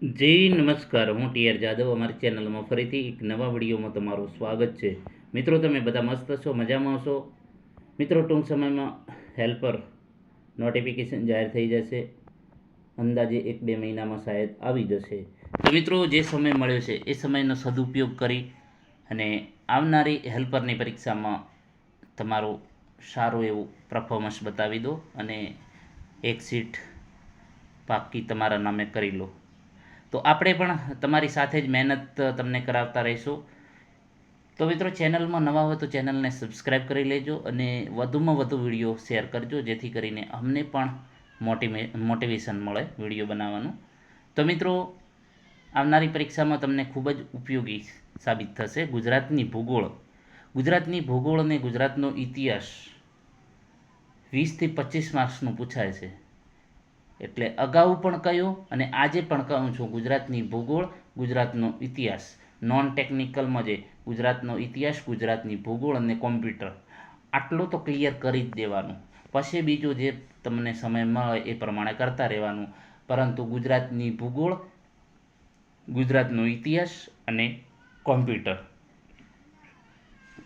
જી નમસ્કાર, હું ટીઆર જાદવ. અમારી ચેનલમાં ફરીથી એક નવા વિડીયોમાં તમારું સ્વાગત છે. મિત્રો, તમે બધા મસ્ત છો, મજામાં છો? મિત્રો, ટૂંક સમયમાં હેલ્પર નોટિફિકેશન જાહેર થઈ જશે. અંદાજે 1-2 મહિનામાં શાયદ આવી જશે. તો મિત્રો, જે સમય મળ્યો છે એ સમયનો સદુપયોગ કરી અને આવનારી હેલ્પરની પરીક્ષામાં તમારું સારું એવું પરફોર્મન્સ બતાવી દો અને એક સીટ પાક્કી તમારા નામે કરી લો. તો આપણે પણ તમારી સાથે જ મહેનત તમને કરાવતા રહીશું. તો મિત્રો, ચેનલમાં નવા હોય તો ચેનલને સબસ્ક્રાઈબ કરી લેજો અને વધુમાં વધુ વિડીયો શેર કરજો, જેથી કરીને અમને પણ મોટિવેશન મળે વિડીયો બનાવવાનું. તો મિત્રો, આવનારી પરીક્ષામાં તમને ખૂબ જ ઉપયોગી સાબિત થશે ગુજરાતની ભૂગોળ અને ગુજરાતનો ઇતિહાસ 20 થી 25 માર્ક્સનું પૂછાય છે. એટલે અગાઉ પણ કહ્યું અને આજે પણ કહું છું, ગુજરાતની ભૂગોળ, ગુજરાતનો ઇતિહાસ, નોન ટેકનિકલમાં જે ગુજરાતનો ઇતિહાસ, ગુજરાતની ભૂગોળ અને કોમ્પ્યુટર, આટલું તો ક્લિયર કરી જ દેવાનું. પછી બીજું જે તમને સમય મળે એ પ્રમાણે કરતા રહેવાનું. પરંતુ ગુજરાતની ભૂગોળ, ગુજરાતનો ઇતિહાસ અને કોમ્પ્યુટર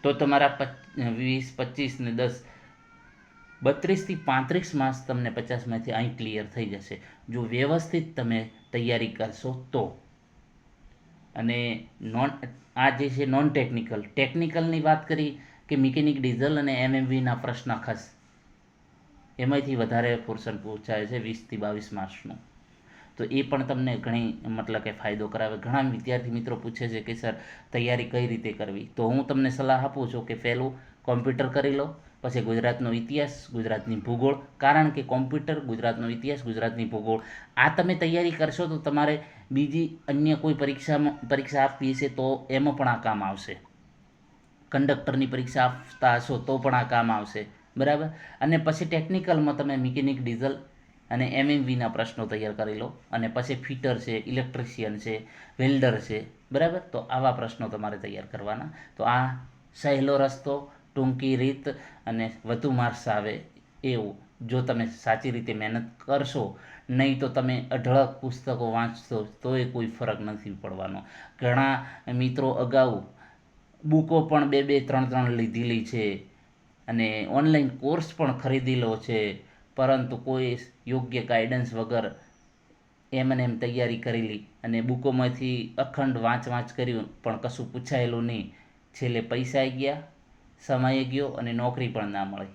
તો તમારા 20, 25 ને 10 32 થી 35 માર્ક્સ તમને 50માંથી અહીં ક્લિયર થઈ જશે, જો વ્યવસ્થિત તમે તૈયારી કરશો તો. અને આ જે છે નોન ટેકનિકલની વાત કરી કે મિકેનિક, ડીઝલ અને એમએમવીના પ્રશ્ન ખાસ એમાંથી વધારે પોર્શન પૂછાય છે 20 થી 22 માર્ક્સનું. તો એ પણ તમને ઘણી મતલબ કે ફાયદો કરાવે. ઘણા વિદ્યાર્થી મિત્રો પૂછે છે કે સર, તૈયારી કઈ રીતે કરવી? તો હું તમને સલાહ આપું છું કે પહેલું કોમ્પ્યુટર કરી લો, પછી ગુજરાતનો ઇતિહાસ, ગુજરાતની ભૂગોળ. કારણ કે કોમ્પ્યુટર, ગુજરાતનો ઇતિહાસ, ગુજરાતની ભૂગોળ આ તમે તૈયારી કરશો તો તમારે બીજી અન્ય કોઈ પરીક્ષા આપવી છે તો એમાં પણ આ કામ આવશે. કંડક્ટરની પરીક્ષા આપતા હશો તો પણ આ કામ આવશે, બરાબર. અને પછી ટેકનિકલમાં તમે મિકેનિક, ડીઝલ અને એમએમવીના પ્રશ્નો તૈયાર કરી લો. અને પછી ફિટર છે, ઇલેક્ટ્રિશિયન છે, વેલ્ડર છે, બરાબર. તો આવા પ્રશ્નો તમારે તૈયાર કરવાના. તો આ સહેલો રસ્તો, ટૂંકી રીત અને વધુ માર્ક્સ આવે એવું, જો તમે સાચી રીતે મહેનત કરશો. નહીં તો તમે અઢળક પુસ્તકો વાંચશો તો એ કોઈ ફરક નથી પડવાનો. ઘણા મિત્રો અગાઉ બુકો પણ 2-2, 3-3 લીધેલી છે અને ઓનલાઈન કોર્સ પણ ખરીદેલો છે, પરંતુ કોઈ યોગ્ય ગાઈડન્સ વગર એમ તૈયારી કરેલી અને બુકોમાંથી અખંડ વાંચ કર્યું પણ કશું પૂછાયેલું નહીં. છેલ્લે પૈસા ગયા, સમય ગયો અને નોકરી પણ ના મળી.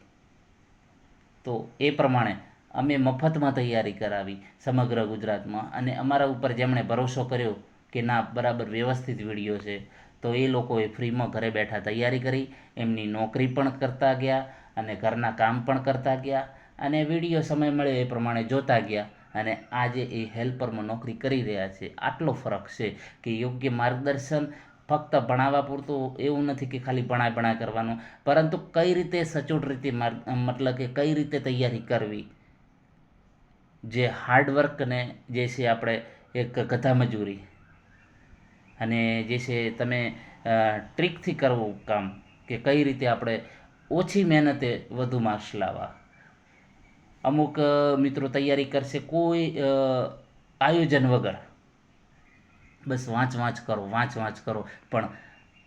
તો એ પ્રમાણે અમે મફતમાં તૈયારી કરાવી સમગ્ર ગુજરાતમાં, અને અમારા ઉપર જેમણે ભરોસો કર્યો કે ના બરાબર વ્યવસ્થિત વિડીયો છે, તો એ લોકોએ ફ્રીમાં ઘરે બેઠા તૈયારી કરી, એમની નોકરી પણ કરતા ગયા અને ઘરના કામ પણ કરતા ગયા અને વિડીયો સમય મળે એ પ્રમાણે જોતા ગયા અને આજે એ હેલ્પરમાં નોકરી કરી રહ્યા છે. આટલો ફરક છે કે યોગ્ય માર્ગદર્શન, ફક્ત ભણાવવા પૂરતું એવું નથી કે ખાલી ભણાય કરવાનું, પરંતુ કઈ રીતે સચોટ રીતે મતલબ કે કઈ રીતે તૈયારી કરવી. જે હાર્ડવર્કને જે છે આપણે એક ગધા મજૂરી અને જે છે તમે ટ્રીકથી કરવું કામ, કે કઈ રીતે આપણે ઓછી મહેનતે વધુ માર્ક્સ લાવવા. અમુક મિત્રો તૈયારી કરશે કોઈ આયોજન વગર, બસ વાંચ કરો, પણ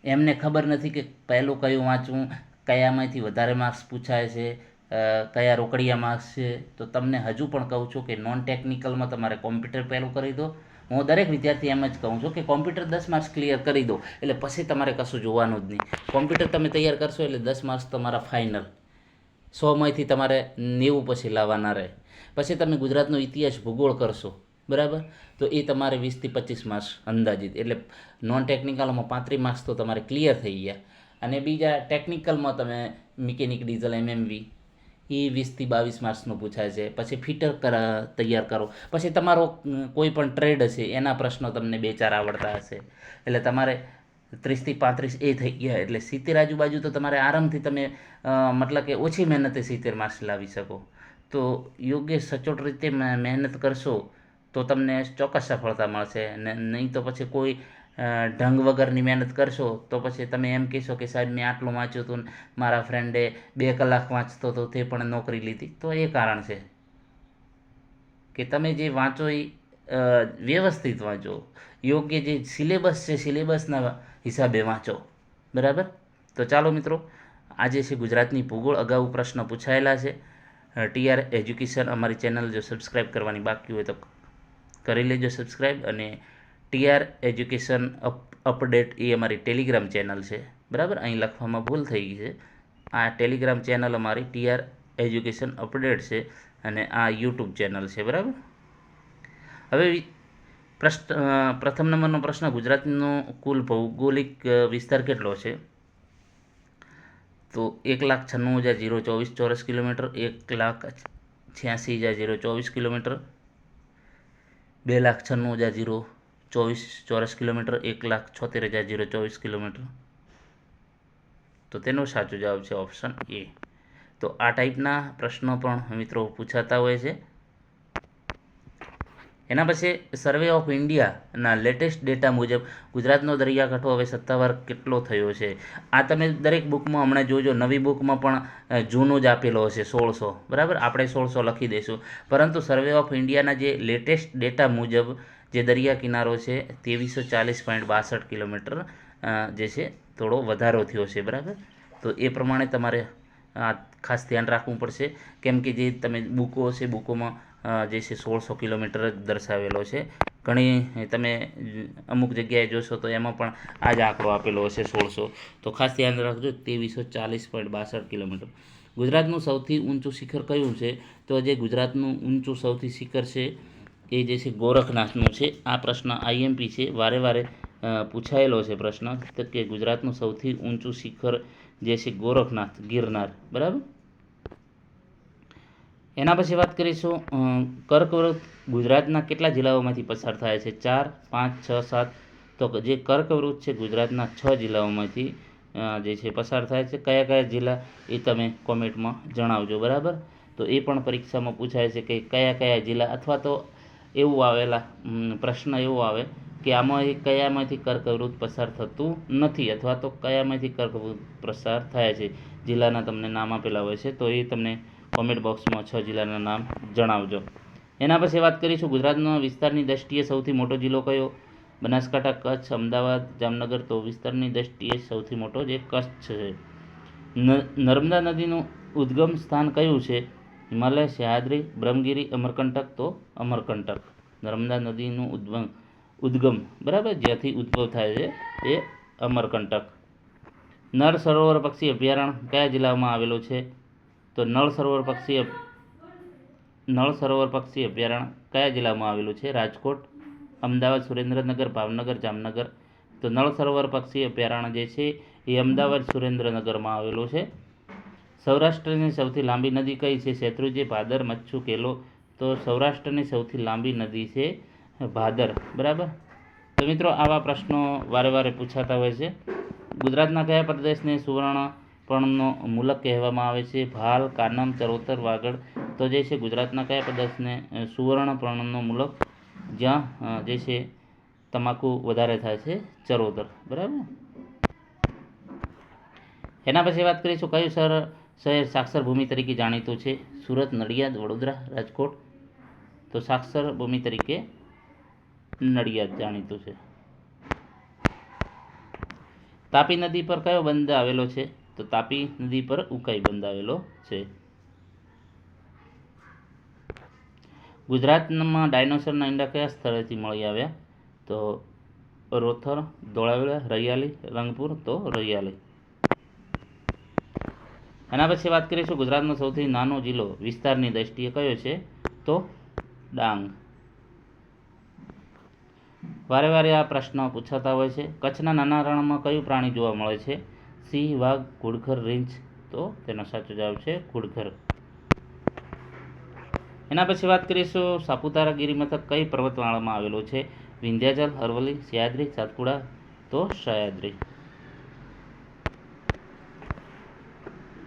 એમને ખબર નથી કે પહેલું કયું વાંચવું, કયામાંથી વધારે માર્ક્સ પૂછાય છે, કયા રોકડિયા માર્ક્સ છે. તો તમને હજુ પણ કહું છું કે નોન ટેકનિકલમાં તમારે કોમ્પ્યુટર પહેલું કરી દો. હું દરેક વિદ્યાર્થી એમ જ કહું છું કે કોમ્પ્યુટર 10 માર્ક્સ ક્લિયર કરી દો, એટલે પછી તમારે કશું જોવાનું જ નહીં. કોમ્પ્યુટર તમે તૈયાર કરશો એટલે 10 માર્ક્સ તમારા ફાઇનલ. 100માંથી તમારે 90 પછી લાવવાના રહે. પછી તમે ગુજરાતનો ઇતિહાસ, ભૂગોળ કરશો, બરાબર. તો એ તમારે 20 થી 25 માર્ક્સ અંદાજિત, એટલે નોન ટેકનિકલમાં 35 માર્ક્સ તો તમારે ક્લિયર થઈ ગયા. અને બીજા ટેકનિકલમાં તમે મિકેનિક, ડીઝલ, એમએમવી એ 20 થી 22 માર્ક્સનું પૂછાય છે. પછી ફિટર તૈયાર કરો. પછી તમારો કોઈ પણ ટ્રેડ હશે એના પ્રશ્નો તમને 2-4 આવડતા હશે, એટલે તમારે 30 થી 35 એ થઈ ગયા, એટલે 70 આજુબાજુ તો તમારે આરામથી તમે મતલબ કે ઓછી મહેનતે 70 માર્ક્સ લાવી શકો. તો યોગ્ય સચોટ રીતે મહેનત કરશો તો તમને ચોક્કસ સફળતા મળશે. નહીં તો પછી કોઈ ઢંગ વગરની મહેનત કરશો તો પછી તમે એમ કહેશો કે સાહેબ મેં આટલું વાંચ્યું હતું, મારા ફ્રેન્ડે 2 કલાક વાંચતો હતો તે પણ નોકરી લીધી. તો એ કારણ છે કે તમે જે વાંચો એ વ્યવસ્થિત વાંચો, યોગ્ય જે સિલેબસ છે સિલેબસના હિસાબે વાંચો, બરાબર. તો ચાલો મિત્રો, આજે છે ગુજરાતની ભૂગોળ. અગાઉ પ્રશ્ન પૂછાયેલા છે. ટીઆર એજ્યુકેશન અમારી ચેનલ જો સબસ્ક્રાઈબ કરવાની બાકી હોય તો કરી લેજો સબસ્ક્રાઈબ. અને ટીઆર એજ્યુકેશન અપડેટ એ અમારી ટેલિગ્રામ ચેનલ છે, બરાબર. અહીં લખવામાં ભૂલ થઈ ગઈ છે. આ ટેલિગ્રામ ચેનલ અમારી ટીઆર એજ્યુકેશન અપડેટ છે અને આ યુટ્યુબ ચેનલ છે, બરાબર. હવે પ્રથમ નંબરનો પ્રશ્ન, ગુજરાતનો કુલ ભૌગોલિક વિસ્તાર કેટલો છે? તો 1,96,024 ચોરસ કિલોમીટર, 1,86,024 કિલોમીટર, 2,96,024 ચોરસ કિલોમીટર, 1,76,024 કિલોમીટર. તો તેનો સાચો જવાબ છે ઓપ્શન એ. તો આ ટાઈપના પ્રશ્નો પણ મિત્રો પૂછાતા હોય છે. એના પછી સર્વે ઓફ ઇન્ડિયાના લેટેસ્ટ ડેટા મુજબ ગુજરાતનો દરિયાકાંઠો હવે સત્તાવાર કેટલો થયો છે? આ તમે દરેક બુકમાં હમણાં જોજો, નવી બુકમાં પણ જૂનો જ આપેલો હશે 1600, બરાબર. આપણે 1600 લખી દઈશું, પરંતુ સર્વે ઓફ ઇન્ડિયાના જે લેટેસ્ટ ડેટા મુજબ જે દરિયા કિનારો છે 2340.62 કિલોમીટર જે છે થોડો વધારો થયો છે, બરાબર. તો એ પ્રમાણે તમારે ખાસ ધ્યાન રાખવું પડશે, કેમ કે જે તમે બુકો હશે બુકોમાં જે છે 1600 કિલોમીટર જ દર્શાવેલો છે. ઘણી તમે અમુક જગ્યાએ જોશો તો એમાં પણ આ જ આંકડો આપેલો હશે 1600. તો ખાસ ધ્યાન રાખજો, 2340.62 કિલોમીટર. ગુજરાતનું સૌથી ઊંચું શિખર કયું છે? તો જે ગુજરાતનું ઊંચું સૌથી શિખર છે એ જે છે ગોરખનાથનું છે. આ પ્રશ્ન આઈએમપી છે, વારે વારે પૂછાયેલો છે પ્રશ્ન, તો કે ગુજરાતનું સૌથી ઊંચું શિખર જે છે ગોરખનાથ, ગિરનાર, બરાબર. એના પછી વાત કરીશું, કર્કવૃત ગુજરાતના કેટલા જિલ્લાઓમાંથી પસાર થાય છે? 4, 5, 6, 7. તો જે કર્કવૃત છે ગુજરાતના 6 જિલ્લાઓમાંથી જે છે પસાર થાય છે. કયા કયા જિલ્લા એ તમે કોમેન્ટમાં જણાવજો, બરાબર. તો એ પણ પરીક્ષામાં પૂછાય છે કે કયા કયા જિલ્લા, અથવા તો એવું આવેલા પ્રશ્ન એવો આવે કે આમાં કયામાંથી કર્કવૃત પસાર થતું નથી, અથવા તો કયામાંથી કર્કવૃત પસાર થાય છે. જિલ્લાના તમને નામ આપેલા હોય છે, તો એ તમને કોમેન્ટ બોક્સમાં 6 જિલ્લાના નામ જણાવજો. એના પછી વાત કરીશું, ગુજરાતના વિસ્તારની દ્રષ્ટિએ સૌથી મોટો જિલ્લો કયો? બનાસકાંઠા, કચ્છ, અમદાવાદ, જામનગર. તો વિસ્તારની દ્રષ્ટિએ સૌથી મોટો જે કચ્છ છે. નર્મદા નદીનું ઉદ્ગમ સ્થાન કયું છે? હિમાલય, સહ્યાદ્રી, બ્રહ્મગીરી, અમરકંટક. તો અમરકંટક નર્મદા નદીનું ઉદ્ગમ, બરાબર, જ્યાંથી ઉદ્ભવ થાય છે એ અમરકંટક. નળ સરોવર પક્ષી અભયારણ્ય કયા જિલ્લામાં આવેલું છે? તો નળ સરોવર પક્ષી અભયારણ્ય કયા જિલ્લામાં આવેલું છે? રાજકોટ, અમદાવાદ, સુરેન્દ્રનગર, ભાવનગર, જામનગર. તો નળ સરોવર પક્ષી અભયારણ્ય જે છે એ અમદાવાદ, સુરેન્દ્રનગરમાં આવેલું છે. સૌરાષ્ટ્રની સૌથી લાંબી નદી કઈ છે? શેત્રુંજી, ભાદર, મચ્છુ, કેલો. તો સૌરાષ્ટ્રની સૌથી લાંબી નદી છે ભાદર, બરાબર. તો મિત્રો, આવા પ્રશ્નો વારે વારે પૂછાતા હોય છે. ગુજરાતના કયા પ્રદેશને સુવર્ણપર્ણનો મુલક કહેવામાં આવે છે? ભાલ, કાનમ, ચરોતર, વાગડ. તો જે છે ગુજરાતના કયા પ્રદેશને સુવર્ણપર્ણનો મુલક, જ્યાં જે છે તમાકુ વધારે થાય છે, ચરોતર, બરાબર. એના પછી વાત કરીશું, કયું શહેર સાક્ષર ભૂમિ તરીકે જાણીતું છે? સુરત, નડિયાદ, વડોદરા, રાજકોટ. તો સાક્ષર ભૂમિ તરીકે નડિયાદ જાણીતું છે. તાપી નદી પર કયો બંધ આવેલો છે? તો તાપી નદી પર ઉકાઈ બંધ આવેલો છે. ગુજરાતમાં ડાયનોસરના ઈંડા કયા સ્થળેથી મળી આવ્યા? તો રોથર, ધોળાવીરા, રૈયાલી, રંગપુર. તો રૈયાલી. એના પછી વાત કરીશું, ગુજરાતનો સૌથી નાનો જિલ્લો વિસ્તારની દ્રષ્ટિએ કયો છે? તો ડાંગ. વારે વારે આ પ્રશ્ન પૂછાતા હોય છે. કચ્છના નાના રણમાં કયું પ્રાણી જોવા મળે છે? સિંહ, વાઘ, ઘુડખર, રીંછ. તો તેનો સાચો જવાબ છે ઘુડખર. એના પછી વાત કરીશું, સાપુતારા ગિરિમથક કઈ પર્વતમાળામાં આવેલું છે? વિંધ્યાચલ, અરવલ્લી, સહ્યાદ્રી, સાતપુડા. તો સહ્યાદ્રી.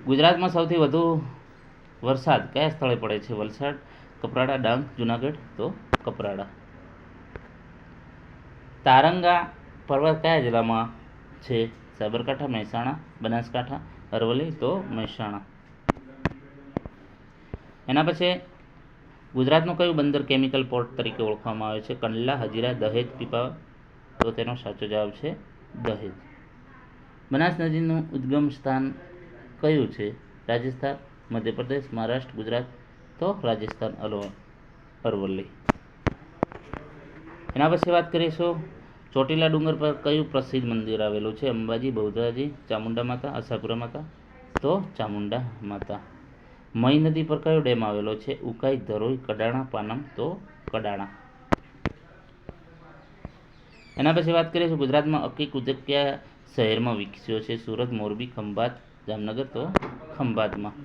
ગુજરાતમાં સૌથી વધુ વરસાદ કયા સ્થળે પડે છે? વલસાડ, કપરાડા, ડાંગ, જુનાગઢ. તો કપરાડા. તારંગા પર્વત કયા જિલ્લામાં છે? સાબરકાંઠા, મહેસાણા, બનાસકાંઠા, અરવલ્લી. તો મહેસાણા. એના પછી ગુજરાતનું કયું બંદર કેમિકલ પોર્ટ તરીકે ઓળખવામાં આવે છે? કંડલા, હજીરા, દહેજ, પીપા. તો તેનો સાચો જવાબ છે દહેજ. બનાસ નદીનું ઉદ્ગમ સ્થાન કયું છે? રાજસ્થાન, મધ્યપ્રદેશ, મહારાષ્ટ્ર, ગુજરાત. તો રાજસ્થાન, અરવલ્લી. એના પછી વાત કરીશું, ચોટીલા ડુંગર પર કયું પ્રસિદ્ધ મંદિર આવેલું છે? અંબાજી, બહુધરાજી, ચામુંડા માતા, આશાપુરા માતા. તો ચામુંડા માતા. મહી નદી પર કયો ડેમ આવેલો છે? ઉકાઈ, ધરોઈ, કડાણા, પાનમ. તો કડાણા. એના પછી વાત કરીશું, ગુજરાતમાં અકીક ઉદ્યોગ કયા શહેરમાં વિકસ્યો છે? સુરત, મોરબી, ખંભાત, જામનગર. તો ખંભાતમાં.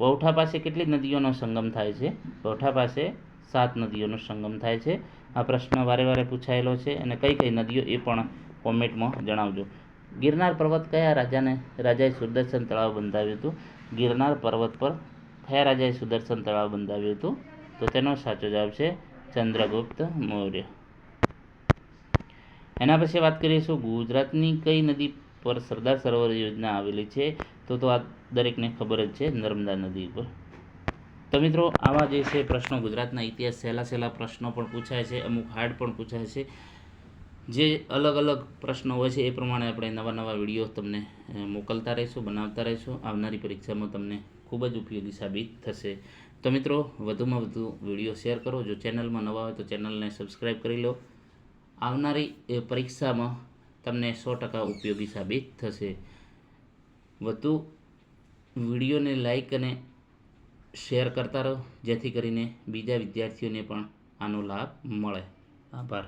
વૌઠા પાસે કેટલી નદીઓનો સંગમ થાય છે? વૌઠા પાસે 7 નદીઓનો સંગમ થાય છે. આ પ્રશ્ન વારે વારે પૂછાયેલો છે, અને કઈ કઈ નદીઓ એ પણ કોમેન્ટમાં જણાવજો. ગિરનાર પર્વત કયા રાજાએ સુદર્શન તળાવ બંધાવ્યું હતું? ગિરનાર પર્વત પર કયા રાજાએ સુદર્શન તળાવ બંધાવ્યું હતું? તો તેનો સાચો જવાબ છે ચંદ્રગુપ્ત મૌર્ય. એના પછી વાત કરીશું, ગુજરાતની કઈ નદી પર સરદાર સરોવર યોજના આવેલી છે? તો આ દરેકને ખબર જ છે, નર્મદા નદી પર. તો મિત્રો, આવા જે છે પ્રશ્નો, ગુજરાતના ઇતિહાસ સહેલા પ્રશ્નો પણ પૂછાય છે, અમુક હાર્ડ પણ પૂછાય છે. જે અલગ અલગ પ્રશ્નો હોય છે એ પ્રમાણે આપણે નવા વિડીયો તમને મોકલતા રહીશું, બનાવતા રહીશું. આવનારી પરીક્ષામાં તમને ખૂબ જ ઉપયોગી સાબિત થશે. તો મિત્રો, વધુમાં વધુ વિડીયો શેર કરો. જો ચેનલમાં નવા હોય તો ચેનલને સબસ્ક્રાઈબ કરી લો. આવનારી પરીક્ષામાં તમને 100% ઉપયોગી સાબિત થશે. વધુ વિડીયોને લાઈક અને શેર કરતા રહો, જેથી કરીને બીજા વિદ્યાર્થીઓને પણ આનો લાભ મળે. આભાર.